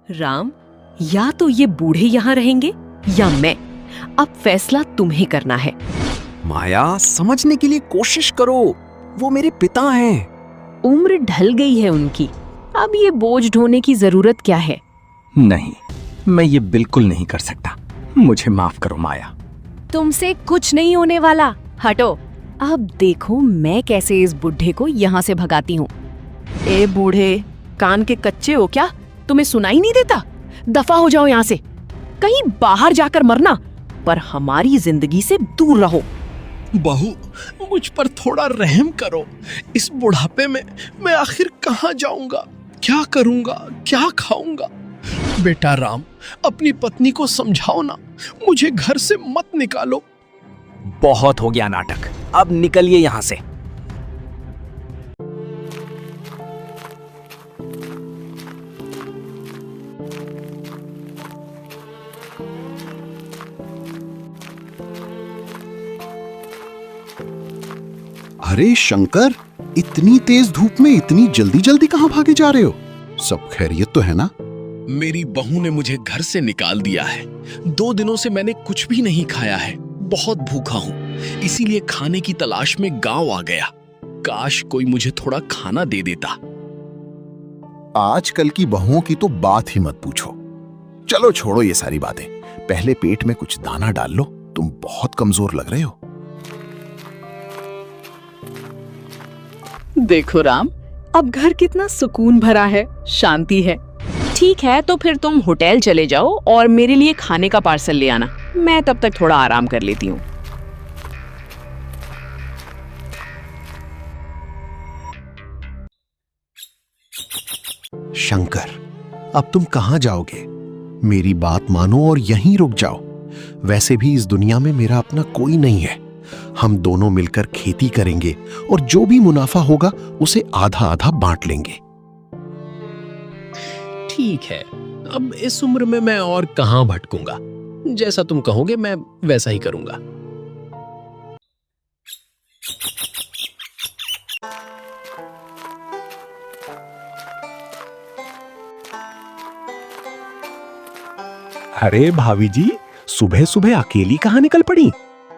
राम, या तो ये बूढ़े यहाँ रहेंगे या मैं। अब फैसला तुम्हें करना है। माया, समझने के लिए कोशिश करो, वो मेरे पिता हैं। उम्र ढल गई है उनकी, अब ये बोझ ढोने की जरूरत क्या है? नहीं, मैं ये बिल्कुल नहीं कर सकता। मुझे माफ करो माया। तुमसे कुछ नहीं होने वाला, हटो। अब देखो मैं कैसे इस बुढ़े को यहाँ से भगाती हूँ। ए बूढ़े, कान के कच्चे हो क्या? तुम्हें सुनाई नहीं देता? दफा हो जाओ यहाँ से, कहीं बाहर जाकर मरना, पर हमारी जिंदगी से दूर रहो। बहू, मुझ पर थोड़ा रहम करो। इस बुढ़ापे में मैं आखिर कहाँ जाऊंगा, क्या करूंगा, क्या खाऊंगा? बेटा राम, अपनी पत्नी को समझाओ ना, मुझे घर से मत निकालो। बहुत हो गया नाटक, अब निकलिए यहाँ से। अरे शंकर, इतनी तेज धूप में इतनी जल्दी जल्दी कहाँ भागे जा रहे हो? सब खैरियत तो है ना? मेरी बहू ने मुझे घर से निकाल दिया है। 2 दिनों से मैंने कुछ भी नहीं खाया है, बहुत भूखा हूँ, इसीलिए खाने की तलाश में गांव आ गया। काश कोई मुझे थोड़ा खाना दे देता। आजकल की बहुओं की तो बात ही मत पूछो। चलो छोड़ो ये सारी बातें, पहले पेट में कुछ दाना डाल लो, तुम बहुत कमजोर लग रहे हो। देखो राम, अब घर कितना सुकून भरा है, शांति है। ठीक है, तो फिर तुम होटल चले जाओ और मेरे लिए खाने का पार्सल ले आना। मैं तब तक थोड़ा आराम कर लेती हूँ। शंकर, अब तुम कहाँ जाओगे? मेरी बात मानो और यहीं रुक जाओ। वैसे भी इस दुनिया में मेरा अपना कोई नहीं है। हम दोनों मिलकर खेती करेंगे और जो भी मुनाफा होगा उसे आधा आधा बांट लेंगे। ठीक है, अब इस उम्र में मैं और कहाँ भटकूंगा। जैसा तुम कहोगे मैं वैसा ही करूंगा। अरे भाभी जी, सुबह सुबह अकेली कहाँ निकल पड़ी?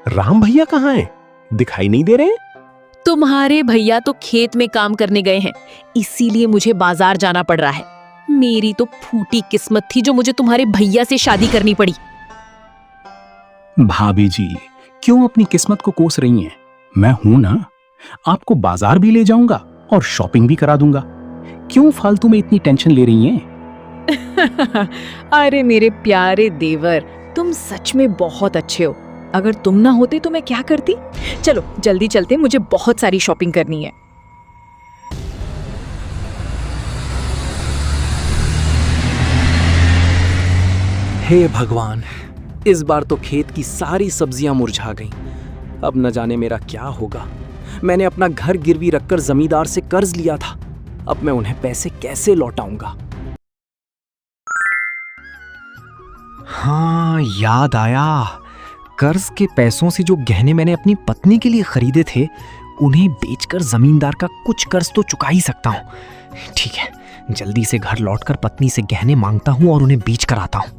राम भैया कहाँ हैं? दिखाई नहीं दे रहे? तुम्हारे भैया तो खेत में काम करने गए हैं, इसीलिए मुझे बाजार जाना पड़ रहा है। मेरी तो फूटी किस्मत थी जो मुझे तुम्हारे भैया से शादी करनी पड़ी। भाभी जी, क्यों अपनी किस्मत को कोस रही हैं? मैं हूं ना, आपको बाजार भी ले जाऊंगा और शॉपिंग भी करा दूंगा। क्यों फालतू में इतनी टेंशन ले रही हैं? अरे मेरे प्यारे देवर, तुम सच में बहुत अच्छे हो। अगर तुम ना होते तो मैं क्या करती? चलो जल्दी चलते, मुझे बहुत सारी शॉपिंग करनी है। हे भगवान, इस बार तो खेत की सारी सब्जियां मुरझा गईं। अब न जाने मेरा क्या होगा। मैंने अपना घर गिरवी रखकर जमींदार से कर्ज लिया था, अब मैं उन्हें पैसे कैसे लौटाऊंगा? हाँ, याद आया। कर्ज के पैसों से जो गहने मैंने अपनी पत्नी के लिए खरीदे थे, उन्हें बेचकर जमींदार का कुछ कर्ज तो चुका ही सकता हूँ। ठीक है, जल्दी से घर लौटकर पत्नी से गहने मांगता हूँ और उन्हें बेच कर आता हूँ।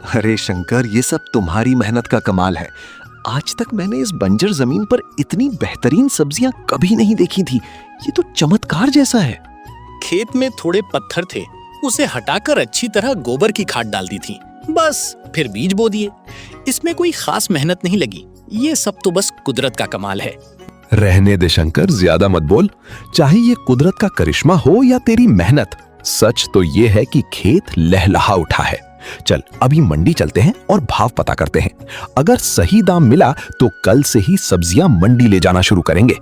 अरे शंकर, ये सब तुम्हारी मेहनत का कमाल है। आज तक मैंने इस बंजर जमीन पर इतनी बेहतरीन सब्जियां कभी नहीं देखी थी। ये तो चमत्कार जैसा है। खेत में थोड़े पत्थर थे, उसे हटाकर अच्छी तरह गोबर की खाद डाल दी थी, बस फिर बीज बो दिए। इसमें कोई खास मेहनत नहीं लगी। ये सब तो बस कुदरत का कमाल है। रहने दे शंकर, ज्यादा मत बोल। चाहे ये कुदरत का करिश्मा हो या तेरी मेहनत, सच तो ये है कि खेत लहलहा उठा है। चल अभी मंडी चलते हैं और भाव पता करते हैं। अगर सही दाम मिला तो कल से ही सब्जियां मंडी ले जाना शुरू करेंगे।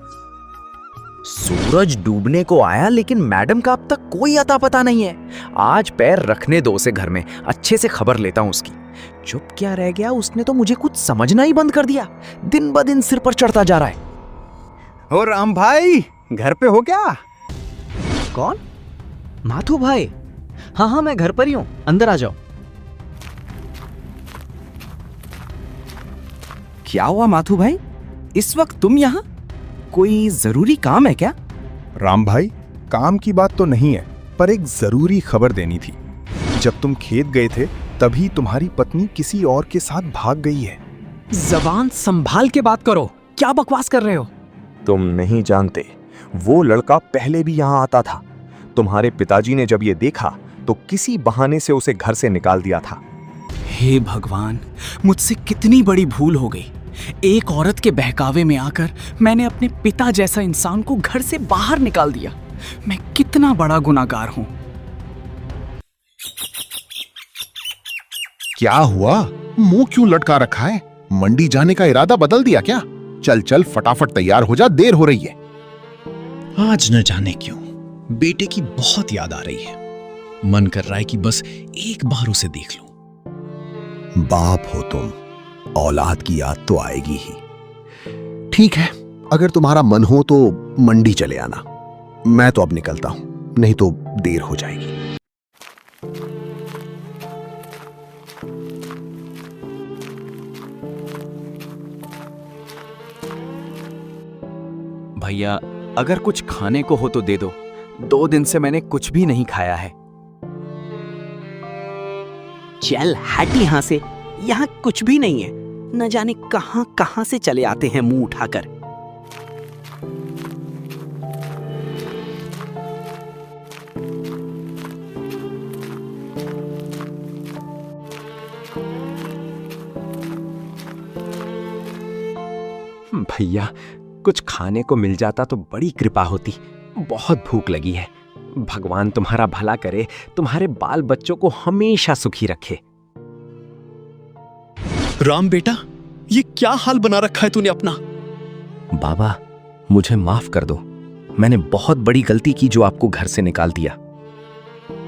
सूरज डूबने को आया, लेकिन मैडम का अब तक कोई अता पता नहीं है। आज पैर रखने दो उसे घर में, अच्छे से खबर लेता हूं उसकी। चुप क्या रह गया? उसने तो मुझे कुछ समझना ही बंद कर दिया। दिन ब दिन सिर पर चढ़ता जा रहा है। ओ राम भाई, घर पे हो क्या? कौन? माथु भाई? हाँ हाँ, मैं घर पर ही हूँ, अंदर आ जाओ। क्या हुआ माथु भाई, इस वक्त तुम यहाँ? कोई जरूरी काम है क्या? राम भाई, काम की बात तो नहीं है, पर एक जरूरी खबर देनी थी। जब तुम खेत गए थे तभी तुम्हारी पत्नी किसी और के साथ भाग गई है। जबान संभाल के बात करो, क्या बकवास कर रहे हो? तुम नहीं जानते, वो लड़का पहले भी यहाँ आता था। तुम्हारे पिताजी ने जब ये देखा तो किसी बहाने से उसे घर से निकाल दिया था। हे भगवान, मुझसे कितनी बड़ी भूल हो गई। एक औरत के बहकावे में आकर मैंने अपने पिता जैसा इंसान को घर से बाहर निकाल दिया। मैं कितना बड़ा गुनाहगार हूं। क्या हुआ? मुंह क्यों लटका रखा है? मंडी जाने का इरादा बदल दिया क्या? चल चल फटाफट तैयार हो जा, देर हो रही है। आज न जाने क्यों बेटे की बहुत याद आ रही है। मन कर रहा है कि बस एक बार उसे देख लूं। बाप हो तुम, औलाद की याद तो आएगी ही। ठीक है, अगर तुम्हारा मन हो तो मंडी चले आना। मैं तो अब निकलता हूं, नहीं तो देर हो जाएगी। भैया, अगर कुछ खाने को हो तो दे दो। 2 दिन से मैंने कुछ भी नहीं खाया है। चल हट यहाँ से, यहाँ कुछ भी नहीं है। न जाने कहां कहां से चले आते हैं मुंह उठाकर। भैया, कुछ खाने को मिल जाता तो बड़ी कृपा होती। बहुत भूख लगी है। भगवान तुम्हारा भला करे, तुम्हारे बाल बच्चों को हमेशा सुखी रखे। राम बेटा, ये क्या हाल बना रखा है तूने अपना? बाबा, मुझे माफ कर दो। मैंने बहुत बड़ी गलती की जो आपको घर से निकाल दिया।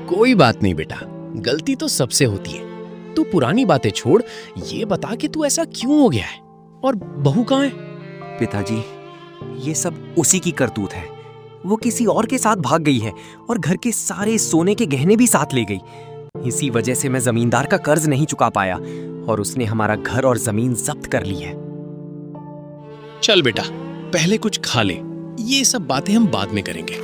कोई बात नहीं बेटा, गलती तो सबसे होती है। तू पुरानी बातें छोड़, ये बता कि तू ऐसा क्यों हो गया है, और बहू कहाँ है? पिताजी, ये सब उसी की करतूत है। वो किसी और के साथ भाग गई है और घर के सारे सोने के गहने भी साथ ले गई। इसी वजह से मैं जमींदार का कर्ज नहीं चुका पाया और उसने हमारा घर और जमीन जब्त कर ली है। चल बेटा, पहले कुछ खा ले, ये सब बातें हम बाद में करेंगे।